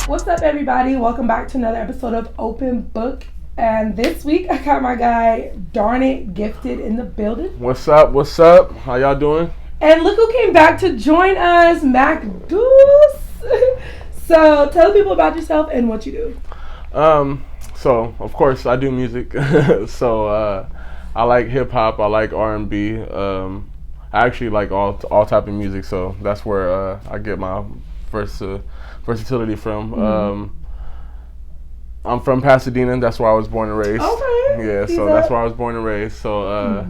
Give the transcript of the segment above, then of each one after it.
What's up, everybody? Welcome back to another episode of Open Book. And this week, I got my guy, Darn It Gifted, in the building. What's up? What's up? How y'all doing? And look who came back to join us, Mac Deuce. So, tell people about yourself and what you do. So of course I do music. So I like hip hop. I like R&B. I actually like all type of music. So that's where I get my versatility from. Mm-hmm. I'm from Pasadena. That's where I was born and raised. Okay. Yeah. So that's where I was born and raised. So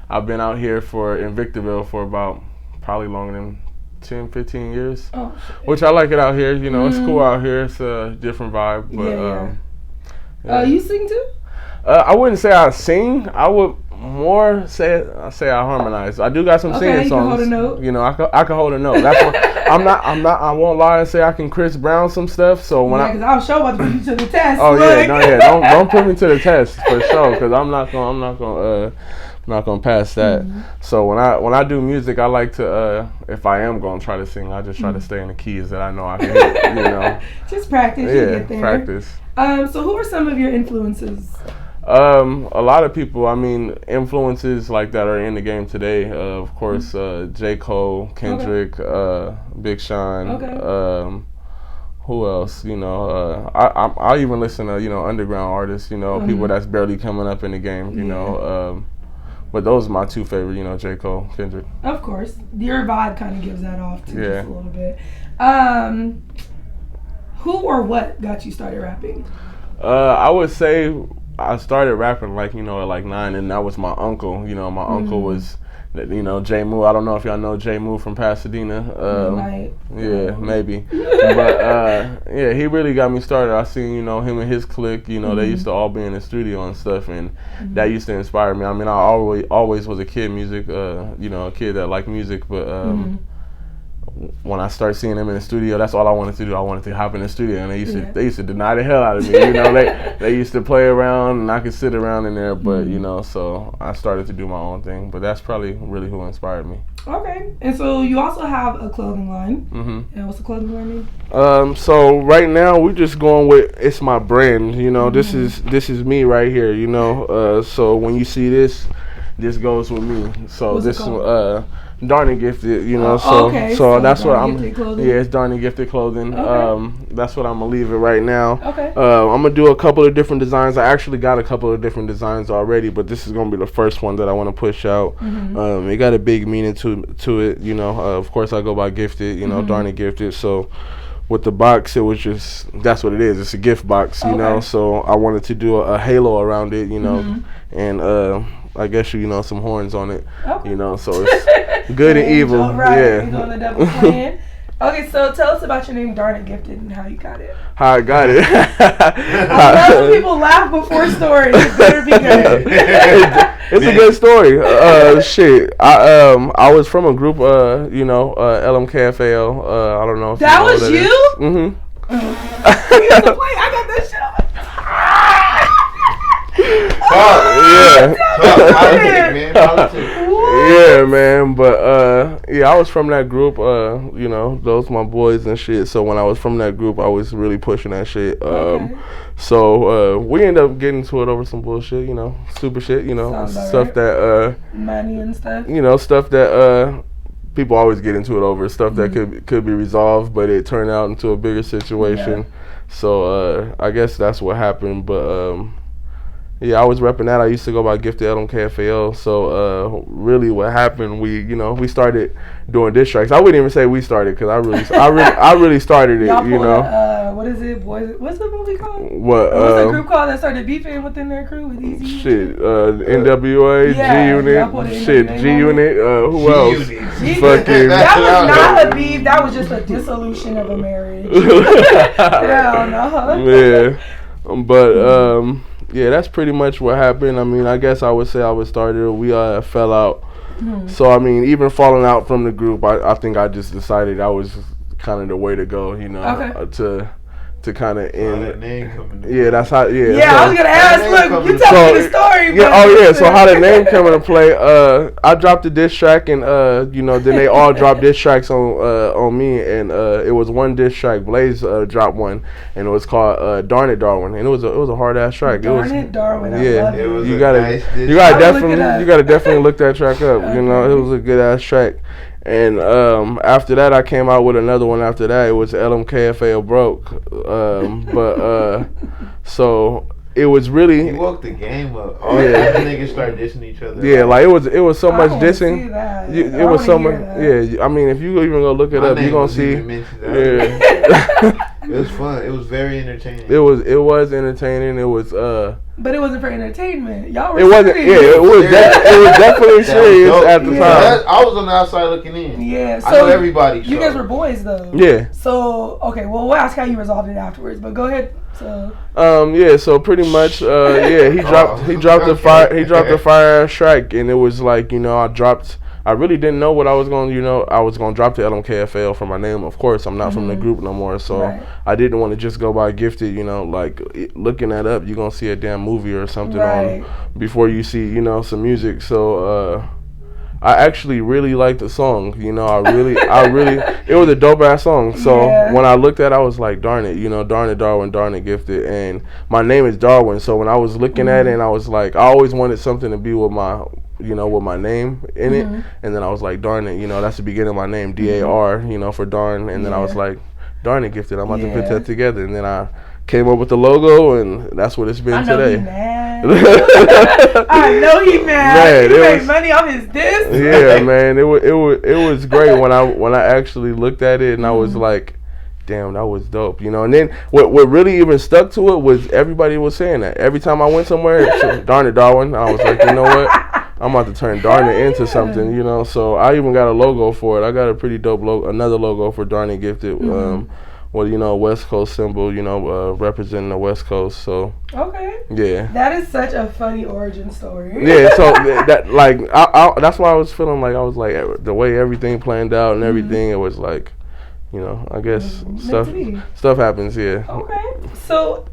I've been out here in Victorville for about probably longer than 10, 15 years. Oh, which I like it out here. You know, it's cool out here. It's a different vibe. But yeah. You sing too? I wouldn't say I sing. I would more say I harmonize. I do got some singing songs. You can hold a note. You know, I can hold a note. That's what, I'm not. I won't lie and say I can Chris Brown some stuff. So when because I was sure about to put you to the test. Oh don't put me to the test for sure, because I'm not gonna pass that. Mm-hmm. So when I do music, I like to if I am gonna try to sing, I just try to stay in the keys that I know I can hit. You know, just practice. Yeah, you get there. Practice. So who are some of your influences? A lot of people. I mean, influences like that are in the game today. Of course, J. Cole, Kendrick, Big Sean. Okay. Who else? You know, I even listen to underground artists. You know, people that's barely coming up in the game. You know, but those are my two favorite. You know, J. Cole, Kendrick. Of course, your vibe kind of gives that off too, just a little bit. Who or what got you started rapping? I would say I started rapping at 9, and that was my uncle. You know, my uncle was, J. Moo. I don't know if y'all know J. Moo from Pasadena. Yeah, maybe. But he really got me started. I seen him and his clique. They used to all be in the studio and stuff, and that used to inspire me. I mean, I always was a kid a kid that liked music, but. When I started seeing them in the studio, that's all I wanted to do. I wanted to hop in the studio, and they used to deny the hell out of me. They used to play around, and I could sit around in there, but so I started to do my own thing. But that's probably really who inspired me. Okay, and so you also have a clothing line. Mm-hmm. And what's the clothing line name? So right now we're just going with it's my brand. This is me right here. So when you see this goes with me. So what's this Darn It Gifted, so that's what I'm. Yeah, it's Darn It Gifted clothing. Okay. That's what I'm gonna leave it right now. Okay. I'm gonna do a couple of different designs. I actually got a couple of different designs already, but this is gonna be the first one that I want to push out. Mm-hmm. It got a big meaning to it. Of course I go by Gifted. Darn It Gifted. So with the box, it was just that's what it is. It's a gift box. So I wanted to do a halo around it. And I guess some horns on it. Okay. So it's good and evil. Right. Yeah. You're doing the double plan. Okay, so tell us about your name, Darn It Gifted, and how you got it. How I got it. I love when people laugh before stories. It better be good. It's a good story. Shit. I was from a group. LMKFAL. I don't know if that was you. Mm-hmm. You used to play. I got that shit on my. Yeah, man. But I was from that group. Those my boys and shit. So when I was from that group, I was really pushing that shit. So we ended up getting to it over some bullshit. Stupid shit. Stuff that money and stuff. Stuff that people always get into it over. Stuff that could be resolved, but it turned out into a bigger situation. Yeah. So I guess that's what happened. But I was repping that. I used to go by Gifted LMKFAL. So really, what happened? We started doing diss tracks. I wouldn't even say we started because I really started it. What is it, boys? What's the movie called? What's the group called that started beefing within their crew with Easy? Shit, NWA, G-Unit, shit, G-Unit. Who else? Fucking. That was not a beef. That was just a dissolution of a marriage. Hell no. Yeah, but yeah, that's pretty much what happened. I mean, I guess I would say I was started. We fell out. So, I mean, even falling out from the group, I think I just decided that was kind of the way to go, to kind of end. That name coming yeah, that's how. Yeah. Yeah, so, I was gonna ask. Look, you tell me the story. Yeah. Oh yeah. So how the name came into play? I dropped a diss track, and then they all dropped diss tracks on me, and it was one diss track. Blaze dropped one, and it was called "Darn It, Darwin," and it was a hard ass track. Darn It, Darwin. Yeah. I love it. You gotta definitely look that track up. Okay. You know, it was a good ass track. And after that, I came out with another one. After that, it was LMKFL Broke. So it was really. You woke the game up. All the niggas start dissing each other. Yeah, like it was so much dissing. It was so much. Yeah, I mean, if you even go look it up, you gonna see. Yeah. It was fun. It was very entertaining. It was entertaining. It was But it wasn't for entertainment. Y'all were. It wasn't. serious. Yeah, it was definitely serious at the time. I was on the outside looking in. Yeah, so I know everybody. You guys were boys though. Yeah. So okay, well we'll ask how you resolved it afterwards. But go ahead. So. Yeah. So pretty much. He dropped the fire ass track, and it was like I really didn't know what I was going to, I was going to drop the LMKFL for my name. Of course, I'm not from the group no more, so I didn't want to just go by Gifted, like looking that up, you're going to see a damn movie or something on before you see, some music. So I actually really liked the song, I really, it was a dope ass song. So when I looked at it, I was like, darn it, darn it, Darwin, darn it, Gifted. And my name is Darwin, so when I was looking at it, and I was like, I always wanted something to be with my with my name in it, and then I was like, darn it, that's the beginning of my name, DAR, for darn, and then I was like, darn it, Gifted, I'm about to put that together, and then I came up with the logo, and that's what it's been today. I know he mad. He made money off his disc. Yeah, man, it was great when I actually looked at it, and I was like, damn, that was dope, And then what really even stuck to it was everybody was saying that every time I went somewhere, darn it, Darwin. I was like, you know what? I'm about to turn Darn It into something, So I even got a logo for it. I got a pretty dope logo, another logo for Darn It Gifted. West Coast symbol, representing the West Coast. So okay, yeah, that is such a funny origin story. Yeah, so that like that's why I was feeling like I was like the way everything planned out and everything. It was like, I guess stuff happens. Yeah. Okay, so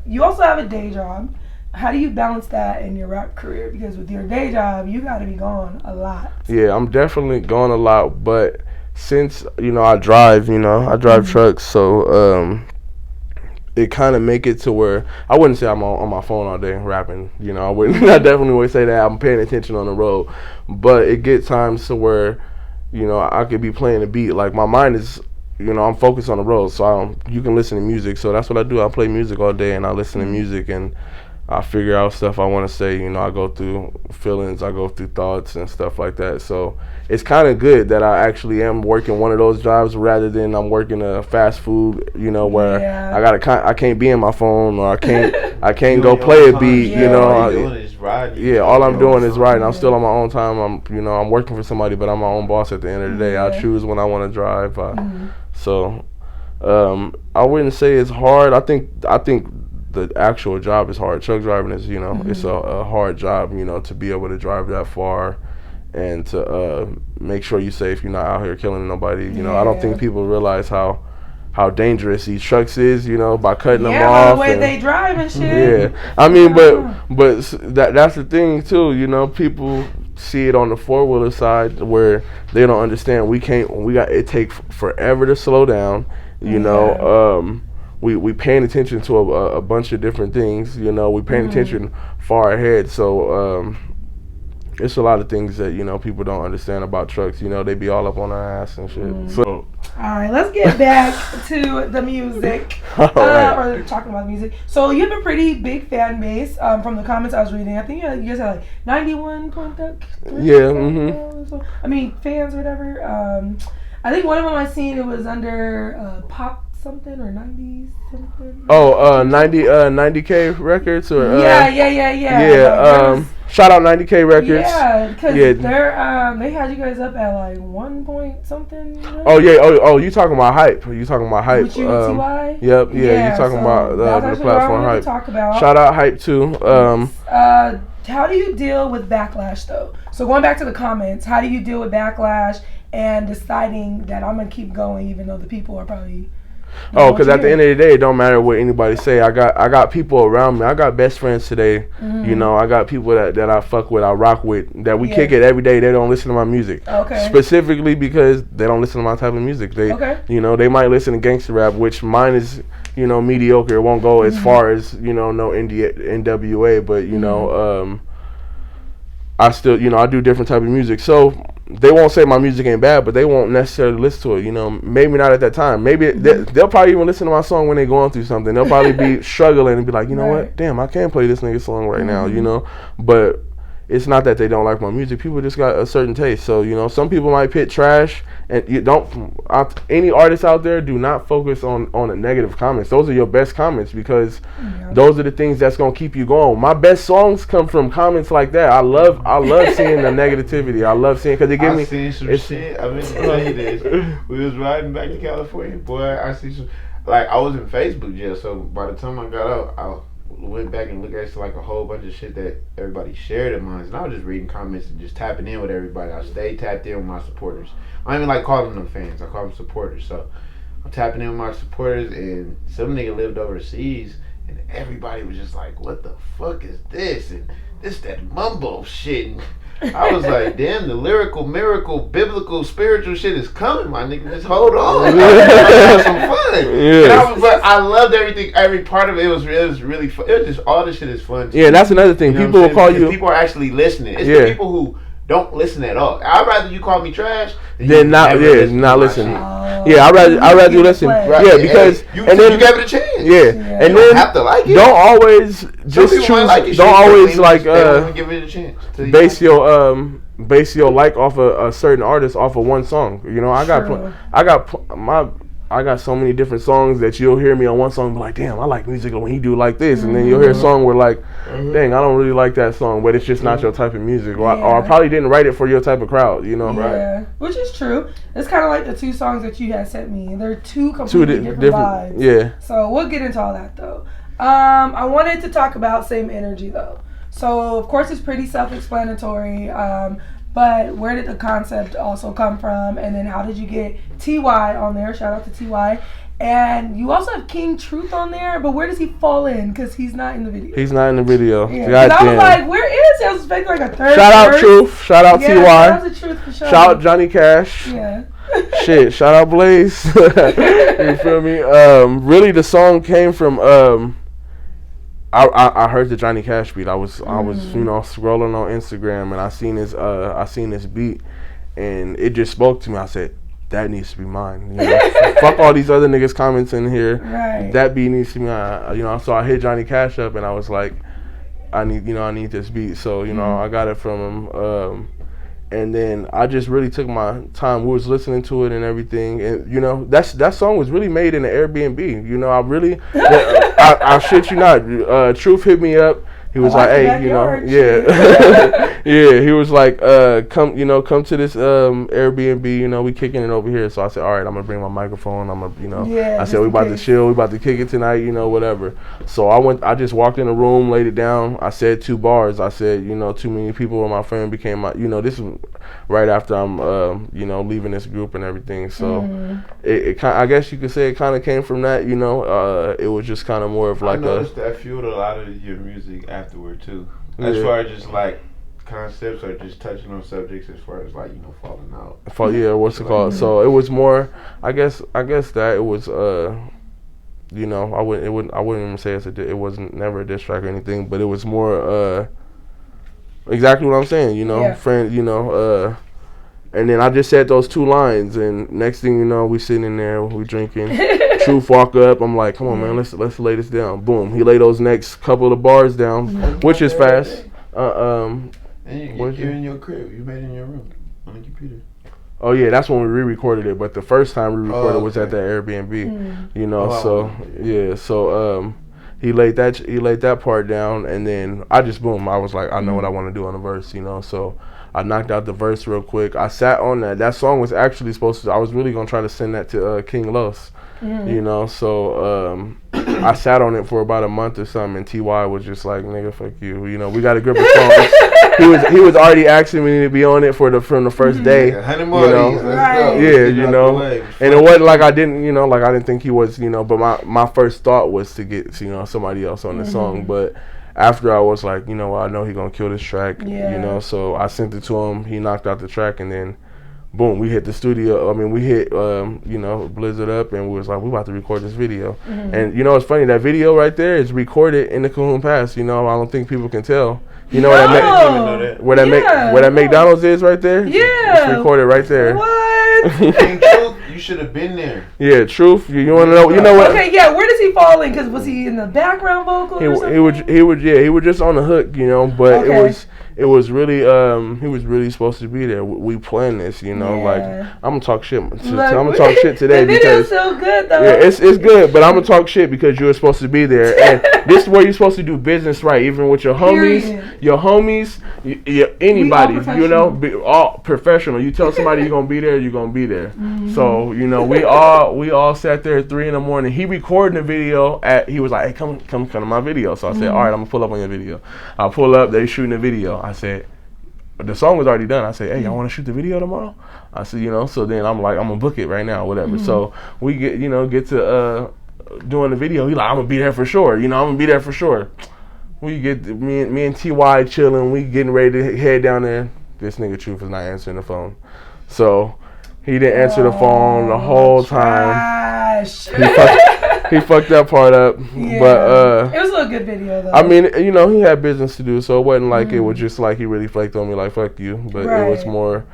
you also have a day job. How do you balance that in your rap career? Because with your day job, you got to be gone a lot. Yeah, I'm definitely gone a lot. But since, I drive, I drive trucks. So it kind of make it to where I wouldn't say I'm on my phone all day rapping. I wouldn't. I definitely would say that I'm paying attention on the road. But it gets times to where, I could be playing a beat. Like my mind is, I'm focused on the road. So you can listen to music. So that's what I do. I play music all day and I listen to music and I figure out stuff I want to say. I go through feelings, I go through thoughts and stuff like that. So it's kind of good that I actually am working one of those jobs rather than I'm working a fast food, where I can't be in my phone or I can't go play a beat, all I'm doing is riding. I'm still on my own time. I'm working for somebody, but I'm my own boss at the end of the day. I choose when I want to drive. So I wouldn't say it's hard. I think the actual job is hard. Truck driving is, it's a hard job, to be able to drive that far and to make sure you're safe. You're not out here killing nobody. I don't think people realize how dangerous these trucks is, by cutting them off. Yeah, the way they drive and shit. Yeah, I mean, but that's the thing too. People see it on the 4-wheeler side where they don't understand. It takes forever to slow down. We paying attention to a bunch of different things, we paying attention far ahead. So it's a lot of things that, people don't understand about trucks. They be all up on our ass and shit. So all right, let's get back to the music. Or talking about music. So you have a pretty big fan base. From the comments I was reading, I think you guys have like 91.3. Yeah. I mean, fans or whatever. I think one of them I seen, it was under Pop something or 90 something. 90K records or yeah. Shout out 90K records. Yeah, because they had you guys up at like 1 point something. Oh yeah. Oh, you talking about Hype? You talking about Hype? With you and T.Y.? Yep. Yeah. You talking about the platform Hype? Talk about. Shout out Hype too. How do you deal with backlash though? So going back to the comments, how do you deal with backlash and deciding that I'm gonna keep going even though the people are probably Oh, because at the end of the day, it don't matter what anybody say. I got people around me. I got best friends today. You know, I got people that I fuck with, I rock with, that we kick it every day. They don't listen to my music. Okay. Specifically because they don't listen to my type of music. They, you know, they might listen to gangster rap, which mine is, you know, mediocre. It won't go as far as, you know, no NWA, but you know, I still, you know, I do different type of music. So they won't say my music ain't bad, but they won't necessarily listen to it. You know, maybe not at that time. Maybe they'll probably even listen to my song when they're going through something. They'll probably be struggling and be like, you know what, damn, I can't play this nigga song right now. You know, but it's not that they don't like my music. People just got a certain taste. So, you know, some people might pick trash, and you don't. Any artists out there, do not focus on the negative comments. Those are your best comments, because those are the things that's gonna keep you going. My best songs come from comments like that. I love seeing the negativity. I love seeing, because it gives me. I seen some shit. I mean, to tell you this. We was riding back to California, boy. I see some. Like, I was in Facebook jail, so by the time I got out, I went back and looked at like a whole bunch of shit that everybody shared of mine, and I was just reading comments and just tapping in with everybody. I stayed tapped in with my supporters. I don't even like calling them fans. I call them supporters. So I'm tapping in with my supporters, and some nigga lived overseas, and everybody was just like, "What the fuck is this?" And this that mumbo shit. And I was like, damn, the lyrical, miracle, biblical, spiritual shit is coming, my nigga. Just hold on. Have some fun. But I loved everything, every part of it. It was really fun. It was just, all this shit is fun. Yeah, that's another thing. You know, people will call you. People are actually listening. It's the people who don't listen at all. I'd rather you call me trash than not listen. Yeah, I'd rather you listen. Right. Yeah, because you gave it a chance. Yeah, and then have to like it. Don't always just choose. Like don't always like give it a chance. Base your like off a certain artist off of one song. You know, I got so many different songs that you'll hear me on one song and be like, damn, I like music when he do like this. And then you'll hear a song where like, dang, I don't really like that song, but it's just not your type of music. Or I probably didn't write it for your type of crowd, you know? Yeah, which is true. It's kind of like the two songs that you had sent me. They're two completely different vibes. Yeah. So we'll get into all that though. I wanted to talk about Same Energy though. So of course it's pretty self-explanatory. But where did the concept also come from? And then how did you get T.Y. on there? Shout out to T.Y. And you also have King Truth on there, but where does he fall in? Because he's not in the video. He's not in the video. Yeah. I was like, where is he? I was expecting like a third Shout out Truth. Shout out T.Y. Shout out to Truth for sure. Shout out Johnny Cash. Yeah. Shit. Shout out Blaze. You feel me? Really, the song came from... I heard the Johnny Cash beat. I was you know, scrolling on Instagram, and I seen this beat, and it just spoke to me. I said, that needs to be mine. You know? Fuck all these other niggas comments in here. Right. That beat needs to be mine. You know, so I hit Johnny Cash up, and I was like, I need this beat. So, you know, I got it from him. And then I just really took my time. We was listening to it and everything, and you know, that song was really made in an Airbnb. You know, I shit you not. Truth hit me up. He was like, hey, you know, yeah, yeah. He was like, come to this Airbnb. You know, we kicking it over here. So I said, all right, I'm gonna bring my microphone. I'm gonna, you know, I said we about to chill. We about to kick it tonight. You know, whatever. So I just walked in the room, laid it down. I said 2 bars. I said, you know, too many people with my friend became my, you know, this is right after I'm, you know, leaving this group and everything. So it I guess you could say it kind of came from that. You know, it was just kind of more of like I noticed that fueled a lot of your music afterward too, as far as just like concepts or just touching on subjects as far as like, you know, falling out. Yeah, what's it called? So it was more, I guess that it was you know, I wouldn't even say it wasn't never a diss track or anything, but it was more exactly what I'm saying, you know, friend, you know, and then I just said those 2 lines, and next thing you know, we sitting in there, we drinking. Truth walk up. I'm like, come on, man, let's lay this down. Boom. He lay those next couple of bars down, which is fast. And you're in your crib. You made it in your room on the computer. Oh yeah, that's when we re-recorded it. But the first time we recorded was at the Airbnb. You know, so he laid that part down, and then I just boom. I was like, I know what I want to do on the verse. You know, so I knocked out the verse real quick. I sat on that. That song was actually supposed to. I was really gonna try to send that to King Los. you know. So I sat on it for about a month or something, and Ty was just like, "Nigga, fuck you." You know, we got a grip of songs. He was already asking me to be on it from the first day. 100 more of these. Let's go. Yeah, you know. And it wasn't like I didn't think he was, you know. But my first thought was to get, you know, somebody else on the song, but. After I was like, you know, I know he gonna kill this track, you know, so I sent it to him. He knocked out the track, and then, boom, we hit the studio. I mean, we hit, you know, Blizzard up, and we was like, we about to record this video. And you know, it's funny, that video right there is recorded in the Cahoon Pass. You know, I don't think people can tell. You know where that McDonald's is right there? Yeah, it's recorded right there. What? You should have been there. Yeah, Truth. You want to know? You know what? Okay, yeah. Where does he fall in? Because was he in the background vocal? Or something? He was just on the hook, you know. But it was really he was really supposed to be there. We planned this, you know. Like I'm gonna talk shit. I'm gonna talk shit today the video's so good though. Yeah, it's good, but I'm gonna talk shit because you were supposed to be there, and this is where you're supposed to do business right, even with your homies, anybody, you know, be all professional. You tell somebody you're gonna be there, you're gonna be there. So you know, we all sat there at 3 a.m. He recorded the video he was like, hey, come to my video. So I said, all right, I'm gonna pull up on your video. I pull up, they shooting the video. I said, the song was already done. I said, hey, y'all want to shoot the video tomorrow? I said, you know, so then I'm like, I'm going to book it right now, whatever. So we get to doing the video. He like, I'm going to be there for sure. You know, I'm going to be there for sure. We get, me and Ty chilling. We getting ready to head down there. This nigga Truth is not answering the phone. So he didn't answer the phone the whole time. He fucked that part up. Yeah. But it was a good video though. I mean, you know, he had business to do, so it wasn't like it was just like he really flaked on me like fuck you. But it was more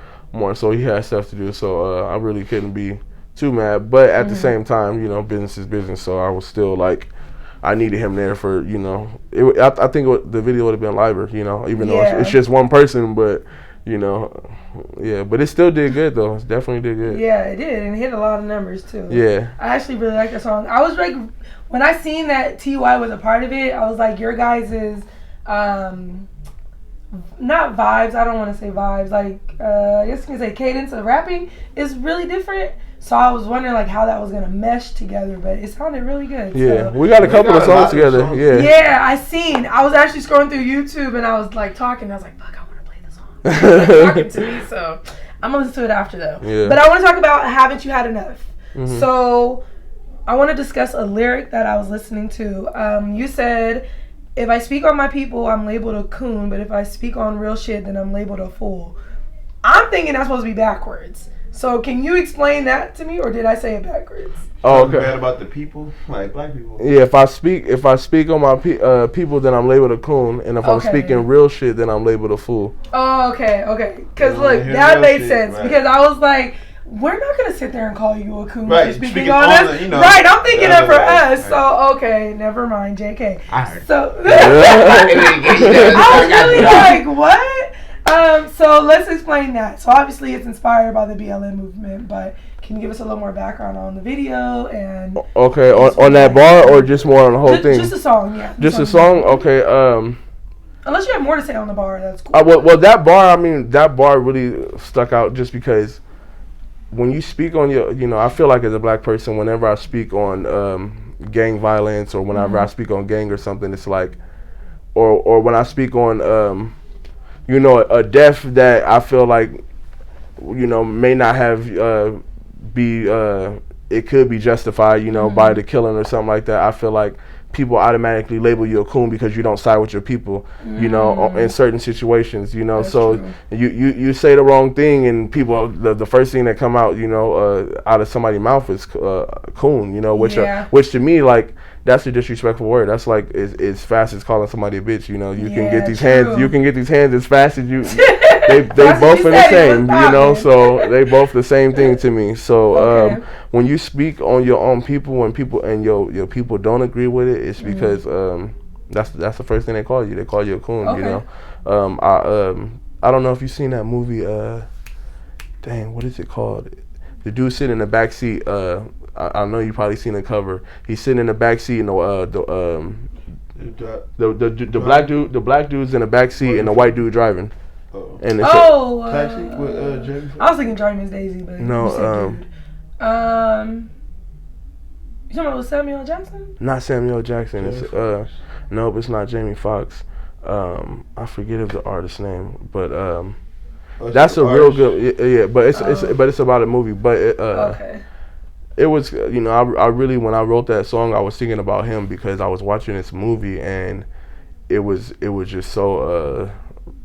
so he had stuff to do, so I really couldn't be too mad. But at the same time, you know, business is business, so I was still like, I needed him there for, you know, I think the video would have been liver, you know, even though it's just one person, but you know, but it still did good though. It definitely did good. Yeah, it did, and it hit a lot of numbers too. Yeah, I actually really like the song. I was like, when I seen that Ty was a part of it, I was like, your guys' not vibes. I don't want to say vibes. Like, I guess you can say cadence of rapping is really different. So I was wondering like how that was gonna mesh together, but it sounded really good. Yeah, so. we got a couple of songs together. Yeah, I was actually scrolling through YouTube and I was like talking. I was like, fuck, I want to play this song. Talking to me, so I'm gonna listen to it after though. Yeah. But I want to talk about Haven't You Had Enough? So I want to discuss a lyric that I was listening to. You said, if I speak on my people, I'm labeled a coon, but if I speak on real shit, then I'm labeled a fool. I'm thinking that's supposed to be backwards. So can you explain that to me, or did I say it backwards? Oh, okay. Bad about the people, like black people. Yeah, if I speak on my people, then I'm labeled a coon, and if I'm speaking real shit, then I'm labeled a fool. Oh, okay. Because look, that made sense. Right. Because I was like, we're not gonna sit there and call you a coon for speaking on us. You know, right, I'm thinking it for us. Right. So okay, never mind, JK. So I was really like, what? So let's explain that. So obviously it's inspired by the BLM movement, but can you give us a little more background on the video and okay, on that bar or just more on the whole thing? Just a song, yeah. Just a song? Okay. Unless you have more to say on the bar, that's cool. Well, that bar really stuck out just because when you speak on I feel like as a black person, whenever I speak on gang violence or whenever I speak on gang or something, it's like, or when I speak on a death that I feel like, may not have it could be justified, by the killing or something like that. I feel like people automatically label you a coon because you don't side with your people, in certain situations, That's so true. You say the wrong thing and people, the first thing that come out, out of somebody's mouth is coon, which to me, like, that's a disrespectful word. That's like as fast as calling somebody a bitch. You can get these hands. You can get these hands as fast as you. They both are the same. So they both the same thing to me. So when you speak on your own people, and your people don't agree with it, it's because that's the first thing they call you. They call you a coon. Okay. I don't know if you've seen that movie. What is it called? The dude sitting in the back seat. I know you probably seen the cover. He's sitting in the back seat, and the black dude's in the back seat, and the white dude driving. And it's Taxi with James. I was thinking Driving Miss Daisy, but no. You talking about Samuel Jackson? Not Samuel Jackson. It's nope, it's not Jamie Foxx. I forget of the artist's name, but that's a real good. Yeah, but it's about a movie. But okay. It was, you know, I really, when I wrote that song, I was thinking about him because I was watching this movie and it was just so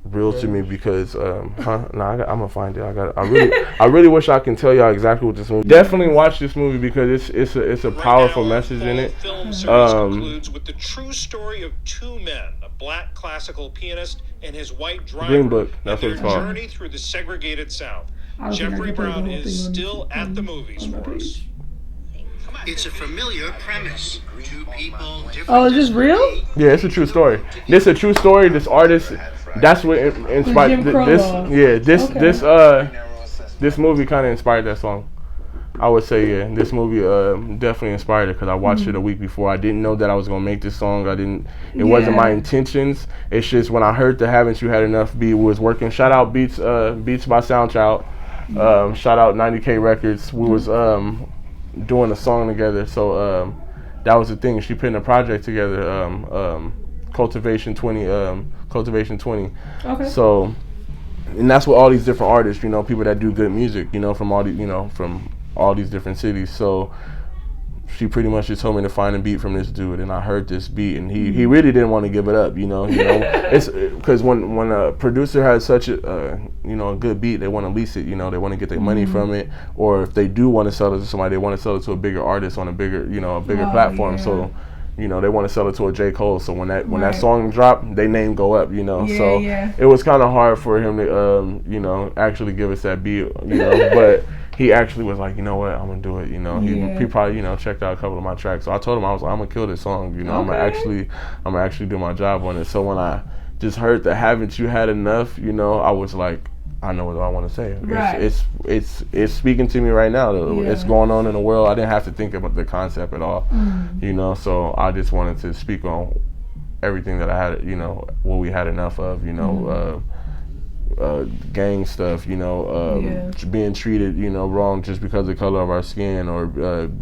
real to me because I'm gonna find it. I really wish I can tell y'all exactly what this movie. Definitely watch this movie because it's a powerful message in it. Film series concludes with the true story of two men, a black classical pianist and his white driver. Green Book. That's what it's called. Journey through the segregated South. Jeffrey Brown is still at the movies for us. It's a familiar premise. Two people, different. Oh, is this real? Yeah, it's a true story. This is a true story. This artist, that's what inspired this movie. Kind of inspired that song. I would say, yeah, this movie definitely inspired it because I watched it a week before. I didn't know that I was gonna make this song. It wasn't my intentions. It's just when I heard the "Haven't You Had Enough" beat was working. Shout out Beats by SoundCloud. Shout out 90K Records. We was doing a song together. So that was the thing. She putting a project together. Cultivation 20. Okay. So, and that's what all these different artists, you know, people that do good music, you know, from all these different cities. So she pretty much just told me to find a beat from this dude, and I heard this beat, and he really didn't want to give it up, you know. It's because when a producer has such a a good beat, they want to lease it, you know, they want to get their money from it, or if they do want to sell it to somebody, they want to sell it to a bigger artist on a bigger platform. Yeah. So, you know, they want to sell it to a J. Cole. So when that song dropped, they name go up, you know. It was kind of hard for him to actually give us that beat, you know, but he actually was like, you know what, I'm gonna do it. You know, he probably checked out a couple of my tracks. So I told him, I was like, I'm gonna kill this song. You know, I'm gonna actually do my job on it. So when I just heard the "Haven't You Had Enough," you know, I was like, I know what I want to say. Right. It's speaking to me right now. It's going on in the world. I didn't have to think about the concept at all. You know, so I just wanted to speak on everything that I had. You know, what we had enough of. You know. Gang stuff, you know, being treated, you know, wrong just because of the color of our skin, or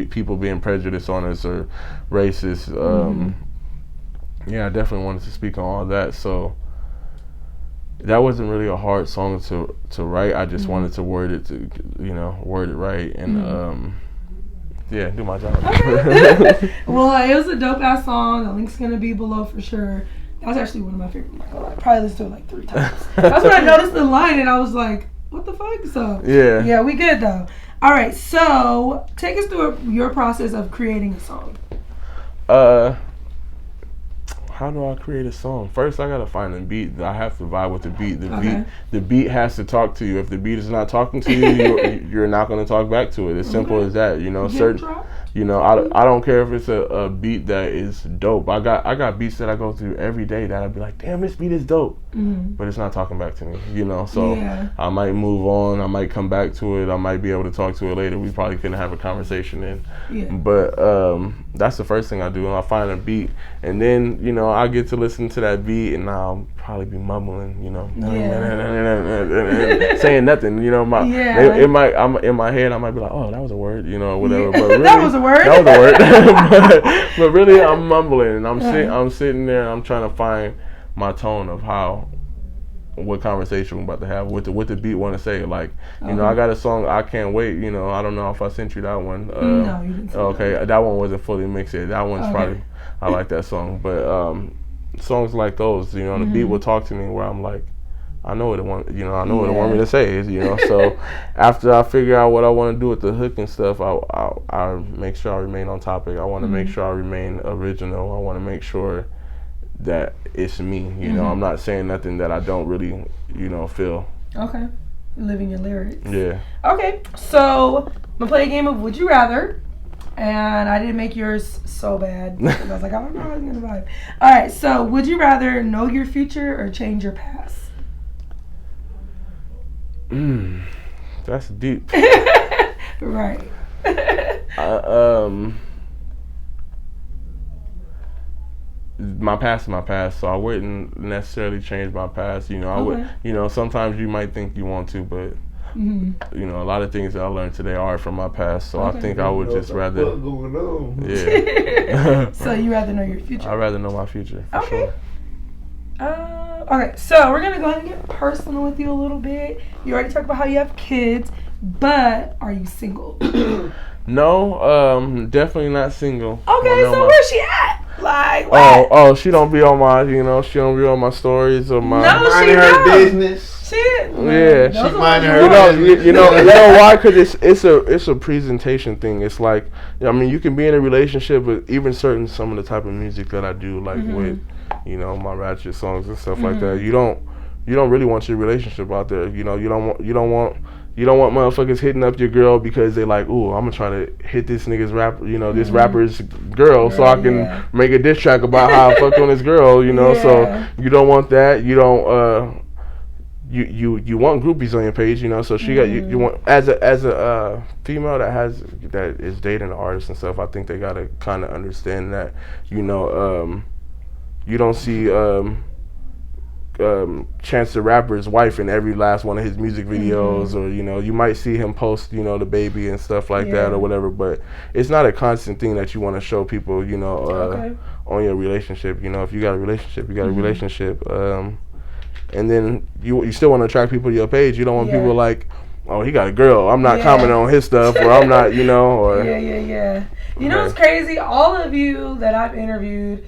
people being prejudiced on us or racist. Yeah, I definitely wanted to speak on all that. So that wasn't really a hard song to write. I just wanted to word it right and do my job. Okay. Well, it was a dope ass song. The link's gonna be below for sure. That was actually one of my favorite. I probably listened to it like 3 times. That's when I noticed the line and I was like, what the fuck? So yeah, we good though. All right, so take us through your process of creating a song. How do I create a song? First, I gotta find a beat. I have to vibe with the beat. The beat has to talk to you. If the beat is not talking to you, you're not gonna talk back to it. It's simple as that. You know, I don't care if it's a beat that is dope. I got beats that I go through every day that I'd be like, damn, this beat is dope, but it's not talking back to me. You know, so I might move on. I might come back to it. I might be able to talk to it later. We probably couldn't have a conversation then. But that's the first thing I do. I find a beat, and then I get to listen to that beat, and I'll probably be mumbling, saying nothing. You know, in my head, I might be like, oh, that was a word, or whatever. But really, that was a word. That was a word. but really, I'm mumbling, and I'm sitting there, and I'm trying to find my tone of what conversation we're about to have, what the beat want to say. Like, I got a song, I Can't Wait. I don't know if I sent you that one. No, you didn't. Okay, that one wasn't fully mixed yet. That one's probably, I like that song. But songs like those, the beat will talk to me where I'm like, I know what it want, I know what it want me to say. So after I figure out what I want to do with the hook and stuff, I make sure I remain on topic. I want to make sure I remain original. I want to make sure that it's me. I'm not saying nothing that I don't really, feel. Okay. Living your lyrics. Yeah. Okay, so I'm gonna play a game of Would You Rather, and I didn't make yours so bad because I was like, I don't know how I'm gonna vibe. All right, so would you rather know your future or change your past? That's deep. Right. My past is my past, so I wouldn't necessarily change my past. I would. Sometimes you might think you want to, but You know, a lot of things that I learned today are from my past. So I think I would just rather. What's going on? Yeah. So you rather know your future? I'd rather know my future. For Okay. Sure. Okay, so we're gonna go ahead and get personal with you a little bit. You already talked about how you have kids, but are you single? No, definitely not single. Okay, so where's she at? Like, what? Oh, she don't be on my, she don't be on my stories or my. No, she Minding her business. Shit. Yeah, She minding her business. You know why? Because it's a presentation thing. It's like, I mean, you can be in a relationship with even some of the type of music that I do, like with, my ratchet songs and stuff like that. You don't really want your relationship out there. You don't want motherfuckers hitting up your girl because they like, ooh, I'm gonna try to hit this nigga's rap, this rapper's girl, so I can make a diss track about how I fucked on this girl, So you don't want that. You don't. You want groupies on your page, So she got you want as a female that is dating an artist and stuff. I think they gotta kind of understand that, you don't see Chance the Rapper's wife in every last one of his music videos, or you might see him post the baby and stuff like that or whatever, but it's not a constant thing that you want to show people on your relationship. If you got a relationship, you got a relationship, and then you still want to attract people to your page. You don't want people like, oh, he got a girl, I'm not commenting on his stuff, or I'm not or It's crazy, all of you that I've interviewed,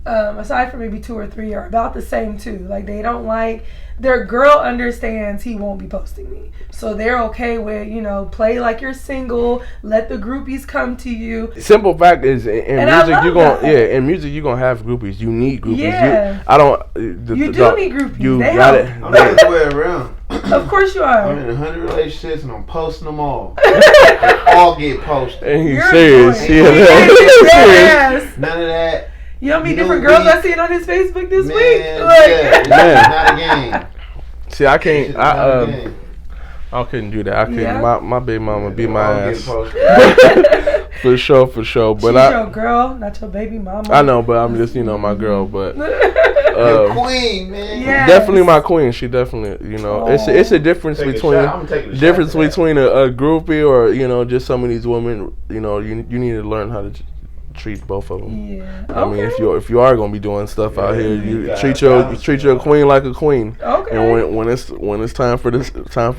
aside from maybe 2 or 3, are about the same too. Like, they don't like, their girl understands he won't be posting me, so they're okay with play like you're single, let the groupies come to you. Simple fact is, in music you're gonna have groupies. You need groupies. You do need groupies. You they got help. it. I'm the other way around. Of course you are. I'm in 100 relationships and I'm posting them all. They all get posted. And he's You're serious. Yes. None of that. You know how many different girls I seen on his Facebook this week? It's not a game. See, I can't. I couldn't do that. I couldn't. Yeah. My baby mama beat my ass. For sure. But she's your girl, not your baby mama. I know, but I'm just my girl. But your queen, man. Yes. Definitely my queen. She definitely, it's a difference between a groupie or just some of these women. You need to learn how to treat both of them. Yeah. I mean, if you are gonna be doing stuff out here, you treat your queen like a queen. Okay. And when it's time for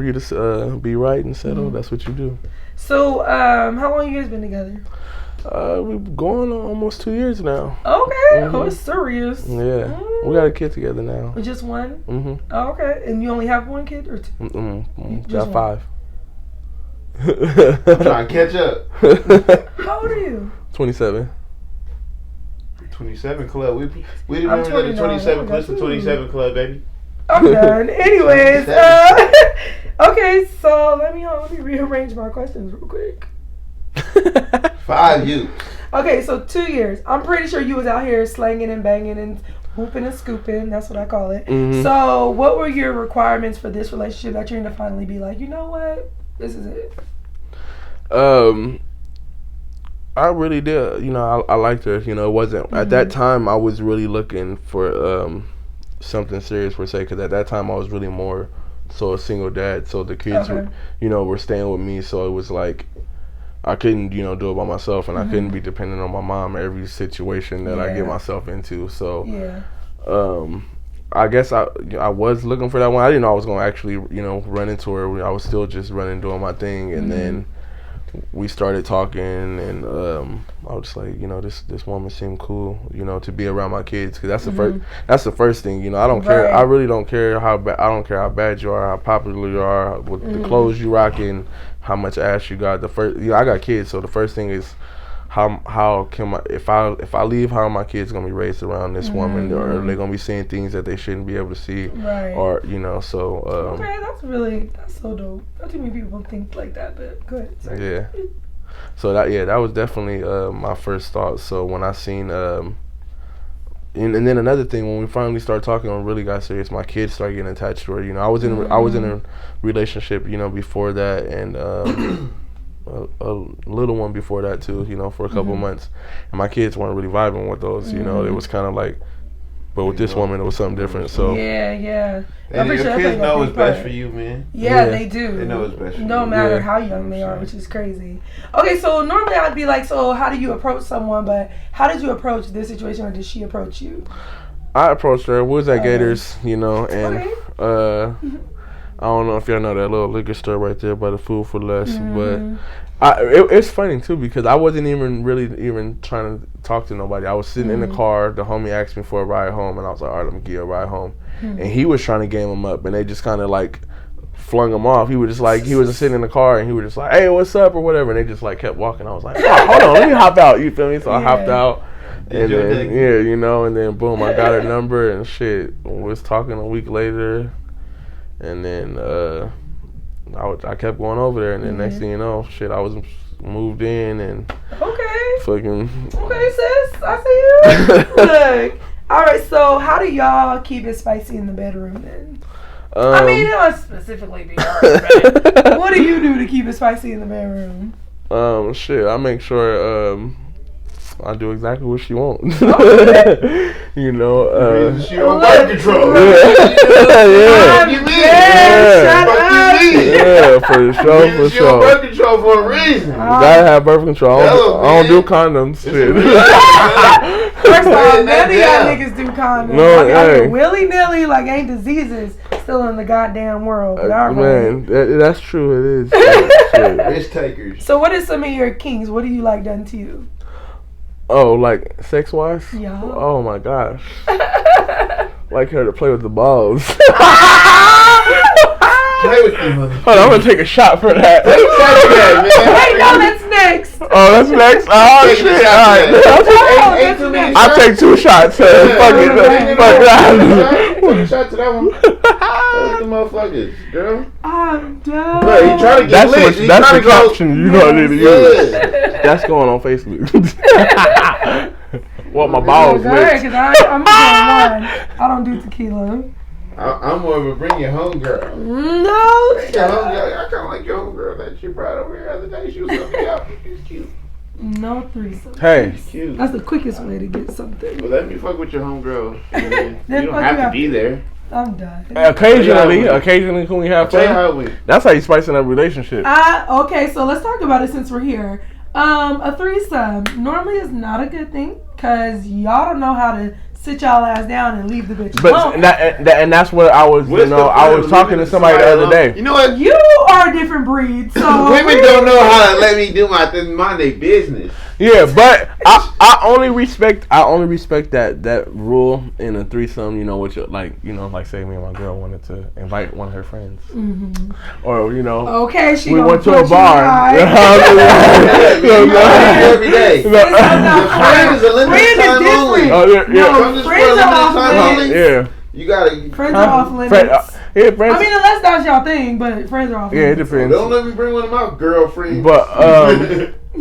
you to be right and settle, that's what you do. So, how long you guys been together? We've going on almost 2 years now. Okay. Oh, it's serious. Yeah. We got a kid together now. Just one? Oh, okay. And you only have one kid or 2? Got 5. I'm trying to catch up. How old are you? 27. 27 club. We didn't remember the 27 club. The 27 club, baby. I'm done. Anyways, okay. So let me rearrange my questions real quick. 5 youths. Okay, so 2 years. I'm pretty sure you was out here slanging and banging and whooping and scooping. That's what I call it. So what were your requirements for this relationship that you're going to finally be like, you know what? This is it. I really did. I liked her. It wasn't at that time. I was really looking for something serious per se, because at that time I was really more so a single dad. So the kids were staying with me. So it was like I couldn't do it by myself, and I couldn't be dependent on my mom every situation that I get myself into. So I guess I was looking for that one. I didn't know I was gonna actually run into her. I was still just running, doing my thing, and then we started talking, and I was just like, this woman seemed cool, to be around my kids, because that's the first thing. I don't care. I really don't care how bad you are, how popular you are, with the clothes you rocking, how much ass you got. I got kids, so the first thing is how can if I leave, how are my kids gonna be raised around this woman, or are they gonna be seeing things that they shouldn't be able to see, or so. Okay, that's so dope. Not too many people think like that, but go ahead. Sorry. Yeah. So that was definitely my first thought. So when I seen and then another thing, when we finally started talking and really got serious, my kids started getting attached to her. I was in a relationship, before that, and a little one before that too, for a couple months, and my kids weren't really vibing with those. It was kind of like But with this woman, it was something different. So yeah. And your kids know what's best for you, man. Yeah, they do. They know what's best for you. No matter how young they are, which is crazy. Okay, so normally I'd be like, so how do you approach someone? But how did you approach this situation, or did she approach you? I approached her. We was at Gators, and I don't know if y'all know that little liquor store right there by the Food for Less, but it's funny too because I wasn't even trying to talk to nobody. I was sitting in the car. The homie asked me for a ride home, and I was like, all right, let me give you a ride home. And he was trying to game him up, and they just kind of like flung him off. He was just sitting in the car, and he was just like, hey, what's up or whatever, and they just like kept walking. I was like, oh, hold on, let me hop out. You feel me? So I hopped out. And then, and then boom, I got her number and shit. We was talking a week later, and then I kept going over there, and then next thing you know, shit, I was moved in and fucking. Okay, sis, I see you. Look, all right. So, how do y'all keep it spicy in the bedroom then? I mean, it don't specifically be yours, but what do you do to keep it spicy in the bedroom? Shit, I make sure I do exactly what she wants. She on birth control. For sure. She on birth control for a reason. Gotta have birth control. I don't do condoms. Shit. First of all, none of y'all niggas do condoms. No, willy-nilly, like ain't diseases still in the goddamn world. Man, that's true. It is. Risk takers. So what is some of your kinks? What do you like done to you? Oh, like sex-wise? Yeah. Oh my gosh. Like her to play with the balls. Play with them, motherfucker. Hold on, I'm gonna take a shot for that. Wait, no, that's next. Oh, that's next? Oh, shit. Alright. I'll take 2 shots. Fuck it. Take a shot to that one. Play with the motherfuckers, girl. I'm done. Bro, he trying to get lit. That's the caption you gonna need to use. That's going on Facebook. What, my balls lit? Because I'm doing one. I don't do tequila. I'm more of a bring your home girl. No. I kind of like your home girl that you brought over here the other day. She was helping me out. She's cute. No threesome. Hey. Cute. That's the quickest way to get something. Well, let me fuck with your home girl. You don't have to be there. I'm done. Occasionally when we have fun. That's how you spice up a relationship. Okay, so let's talk about it since we're here. A threesome normally is not a good thing because y'all don't know how to sit y'all ass down and leave the bitch alone. And that's what I was, I was talking to somebody the other day. You know what? You are a different breed, so women don't know how to let me do my thing, mind their business. Yeah, but I only respect that rule in a threesome. Which like say me and my girl wanted to invite one of her friends, or okay, we went to a bar. Every day. Friends is a limited time only. Friends are off limits. Yeah. You gotta. Friends are off limits. Friends. I mean, unless that's y'all thing, but friends are off limits. Yeah, it depends. Don't let me bring one of my girlfriends. But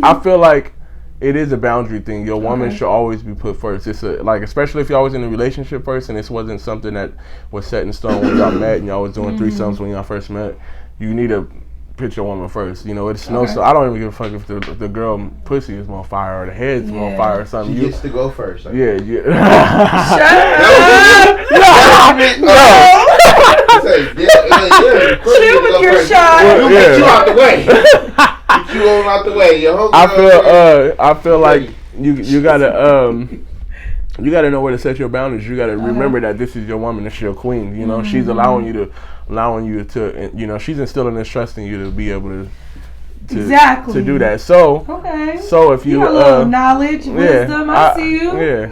I feel like it is a boundary thing. Your woman should always be put first. It's especially if y'all was in a relationship first, and this wasn't something that was set in stone when y'all met, and y'all was doing threesomes when y'all first met. You need to put your woman first. It's no. So I don't even give a fuck if the girl pussy is on fire or the head's on fire or something. She gets to go first. Yeah. Shoot with your shot. Get you out the way. Get you on out the way. I feel like you gotta you gotta know where to set your boundaries. You gotta remember that this is your woman. This is your queen. She's allowing you to she's instilling this trust in you to be able to do that. So if you got a little knowledge, wisdom, I see you. Yeah.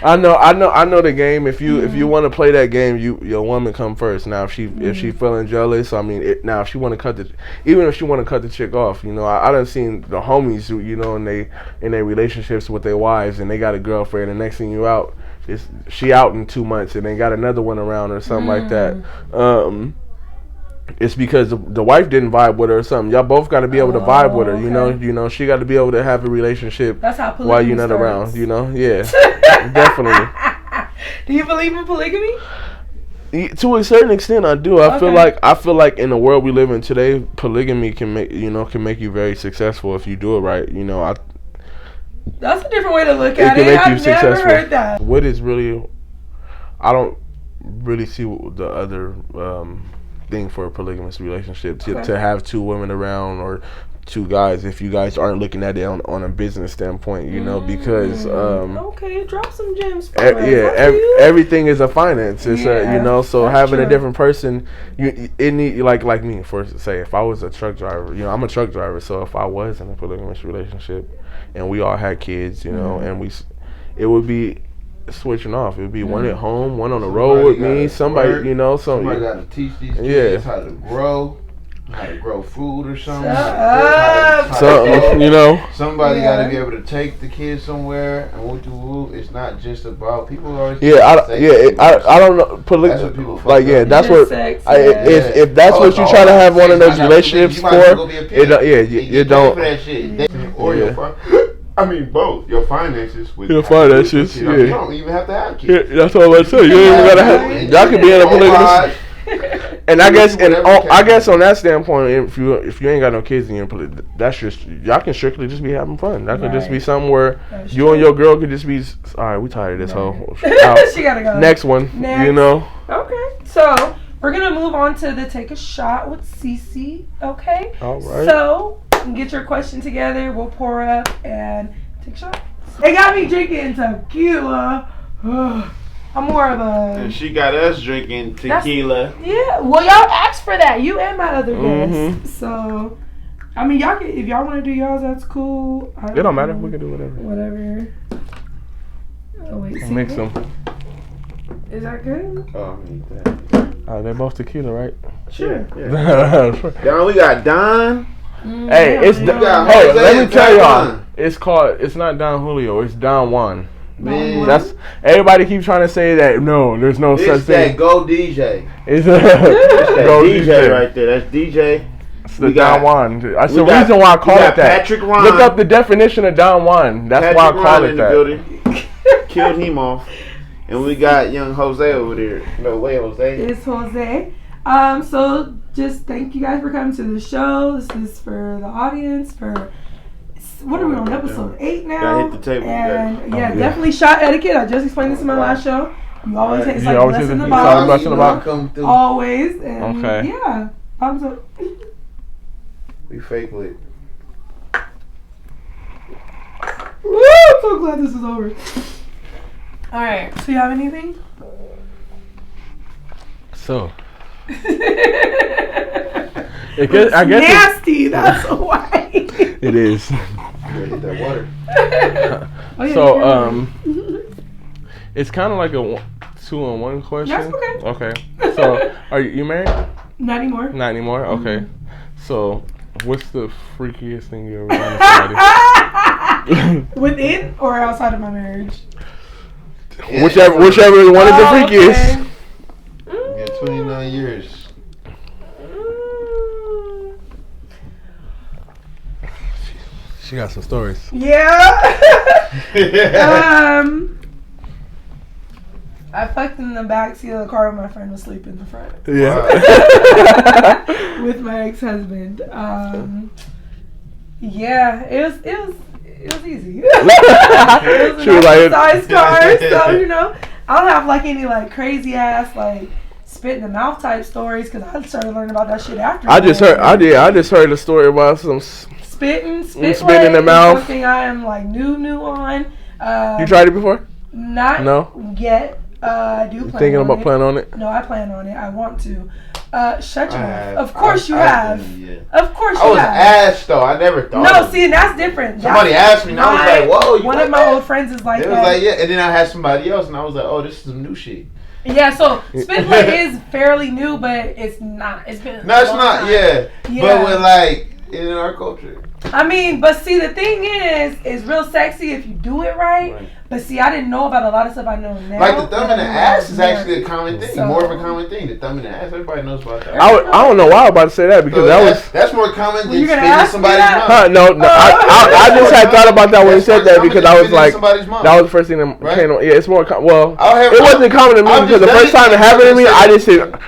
I know the game. If you want to play that game, your woman come first. Now if she feeling jealous, I mean, if she want to if she want to cut the chick off, I done seen the homies who in their relationships with their wives, and they got a girlfriend, and next thing you out, she out in 2 months, and they got another one around or something like that. It's because the wife didn't vibe with her or something. Y'all both got to be able to vibe with her. She got to be able to have a relationship while you're not around. Yeah, definitely. Do you believe in polygamy? To a certain extent, I do. I feel like in the world we live in today, polygamy can make you very successful if you do it right. That's a different way to look at it. make you I've successful. never heard that. What is really, I don't really see the other thing for a polygamous relationship to have two women around or two guys if you guys aren't looking at it on a business standpoint, you know, because okay, drop some gems for us. Everything is a finance. It's you know, so having a different person, it need like me, for say if I was a truck driver, you know, I'm a truck driver, so if I was in a polygamous relationship and we all had kids, you know, and it would be switching off. It would be one at home, one on the road with me. Somebody, you know, somebody got to teach these kids how to grow food or something. Something, you know. Somebody got to be able to take the kids somewhere and it's not just about people always. I don't know. That's what people that's what. If that's what you try to have one of those relationships for, you don't. For that shit. Or I mean, both your finances. Your finances. You don't even have to have kids. Yeah, that's all I say. You ain't even gotta have. Y'all can be in a polygamous. And I guess on that standpoint, if you ain't got no kids and you're that's just y'all can strictly just be having fun. That could just be somewhere you and your girl could just be. All right, we tired of this hoe. She gotta go. Next one. You know. Okay, so we're gonna move on to the take a shot with Cici. Okay. All right. So get your question together. We'll pour up and take a shot. They got me drinking tequila. I'm more of a. And she got us drinking tequila. Yeah, well, y'all asked for that. You and my other guests. So, I mean, y'all can, if y'all want to do y'all's, that's cool. It don't matter. We can do whatever. Whatever. Oh wait, mix them. Is that good? Oh, I need that. They're both tequila, right? Sure. Yeah. Don, we got Don. Hey, let me tell y'all. It's not Don Julio. It's Don Juan. Man. That's everybody keep trying to say that. No, there's no such thing. It's that Go DJ. It's that Go DJ right there. That's DJ. It's the Don Juan. That's the reason why I call it that. Patrick Ron. Look up the definition of Don Juan. That's why I call it that. Killed him off. And we got young Jose over there. No way, Jose. It's Jose. So just thank you guys for coming to the show. This is for the audience. What are we on, episode 8 now? Gotta hit the table. And definitely shot etiquette. I just explained this in my last show. You always it's like bless in the box. Always. And yeah. Thumbs up. We fake lit. Woo! I'm so glad this is over. Alright. So you have anything? So. I guess nasty. That's why. It is. Hit that water. It's kind of like a 2-in-1 question. That's okay. Okay. So, are you married? Not anymore. Not anymore. Okay. So, what's the freakiest thing you ever done to somebody? Within or outside of my marriage? Whichever one is the freakiest. Yeah, 29 years. She got some stories. Yeah. I fucked in the backseat of the car when my friend was sleeping in the front. Yeah. With my ex-husband. Yeah, it was easy. It was a nice size car, so you know, I don't have like any like crazy ass like spit in the mouth type stories because I started learning about that shit after. I just heard a story about some spit in the mouth. Something I am like new on. You tried it before? Not yet. I do plan thinking on about it. playing on it? No, I plan on it. I want to. Shut your mouth. Of course you have. Of course you have. I was asked though. I never thought. No, see, and that's different. Somebody asked me, and I was like, "Whoa!" One of my old friends is like that. It was like, yeah, and then I had somebody else, and I was like, "Oh, this is some new shit." Yeah, so spit play is fairly new, but it's not. It's been. No, it's not. Time. Yeah, but with like in our culture. I mean, but see, the thing is, it's real sexy if you do it right. But see, I didn't know about a lot of stuff I know now. Like the thumb in the ass is actually a common thing. More of a common thing. The thumb in the ass, everybody knows about that. I don't know why I was about to say that because that's more common than spitting in somebody's mouth. No. I just had thought about that when you said that because I was like, that was the first thing that came on. Yeah, it's more common. Well, it wasn't common to me because the first time it happened to me, I just said,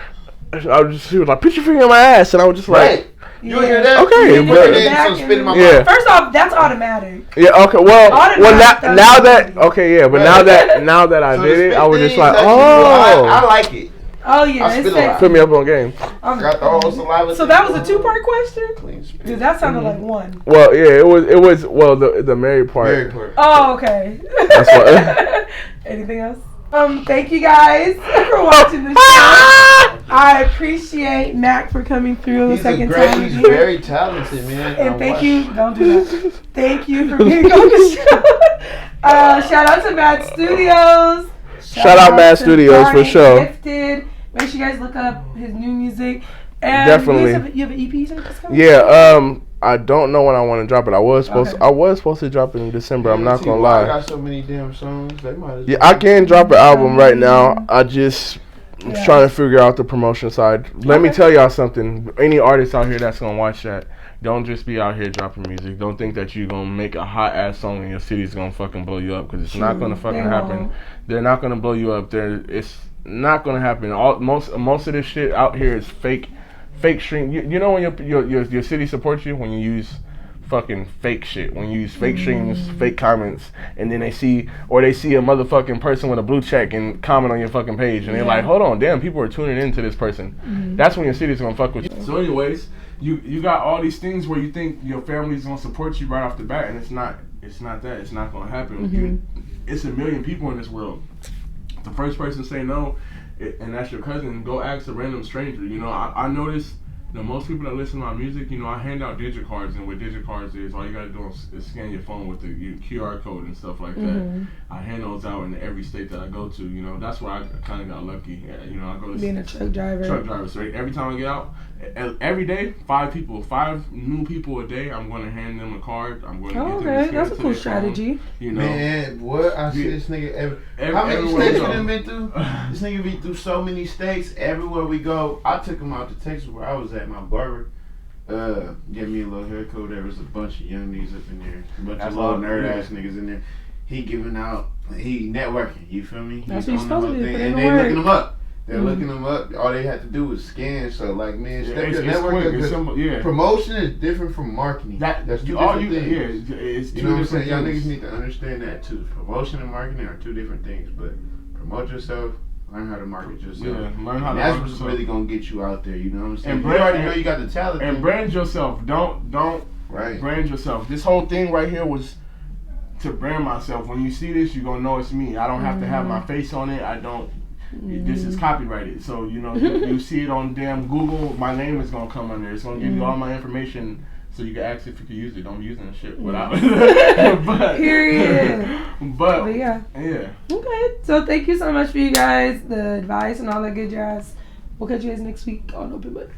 she was like, put your finger in my ass, and I was just like. You hear that? Okay, you but spit in my yeah. mouth. First off, that's automatic. Yeah. Okay. Well, Automatic, now that okay, yeah, but Right. now that I So did the it, spit I was thing just like, is actually cool. I oh, like it. Oh yeah, I spit a lot. put me up on game. Got the whole saliva. So that was a 2-part question. Clean spit. Dude, that sounded like one. Well, yeah, it was. Well, the married part. Very part. Oh, okay. That's what. Anything else? Thank you guys for watching the show. I appreciate Mac for coming through He's a second great. time He's here. very talented, man. And thank you. Don't do that. Thank you for being on the show. Shout out to Mad Studios. Shout out Mad to Studios for Brian sure. Gifted. Make sure you guys look up his new music. And Definitely. You have an EP that's coming? Yeah. I don't know when I want to drop it. I was supposed to drop it in December. I'm not gonna lie. I got so many damn songs. They might as well. Yeah, I can drop an album right now. I'm trying to figure out the promotion side. Let me tell y'all something. Any artist out here that's gonna watch that, don't just be out here dropping music. Don't think that you're gonna make a hot ass song and your city's gonna fucking blow you up, because it's not gonna fucking happen. They're not gonna blow you up. It's not gonna happen. Most of this shit out here is fake stream. You know when your city supports you when you use fucking fake shit, when you use fake streams, fake comments, and then they see a motherfucking person with a blue check and comment on your fucking page, and they're like, hold on, damn, people are tuning into this person. That's when your city's gonna fuck with you. So anyways, you got all these things where you think your family's gonna support you right off the bat, and it's not that. It's not gonna happen. It's a million people in this world. The first person to say no, and that's your cousin, go ask a random stranger. You know, I notice most people that listen to my music, you know, I hand out digit cards, and what digit cards is, all you gotta do is scan your phone with the QR code and stuff like that. I hand those out in every state that I go to. You know, that's where I kind of got lucky. You know, I go to being a truck driver. So every time I get out, every day, 5 new people a day, I'm going to hand them a card. I'm going to get them to that's a cool strategy. Phone, you know, man, what I see this nigga how many states you done been through? This nigga be through so many states. Everywhere we go, I took him out to Texas where I was at. My barber gave me a little haircut. There was a bunch of young niggas up in there, a bunch of little nerd ass niggas in there. He giving out, he networking. You feel me? That's what you're supposed to do. And they looking him up. They're looking them up. All they had to do was scan. So, like, man, promotion is different from marketing. That's two different things. Yeah, it's two you know what I'm saying? things. Y'all niggas need to understand that too. Promotion and marketing are two different things. But promote yourself. Learn how to market yourself. Yeah, learn how to that's market what's yourself. really gonna get you out there. You know what I'm saying? And you already know you got the talent. And brand yourself. Don't brand yourself. This whole thing right here was to brand myself. When you see this, you're gonna know it's me. I don't have to have my face on it. I don't. This is copyrighted, so you know you see it on damn Google. My name is gonna come on there. It's gonna give you all my information, so you can ask if you can use it. Don't be using the shit without. But, period. But yeah. Okay, so thank you so much for you guys, the advice and all that good jazz. We'll catch you guys next week on Open Book.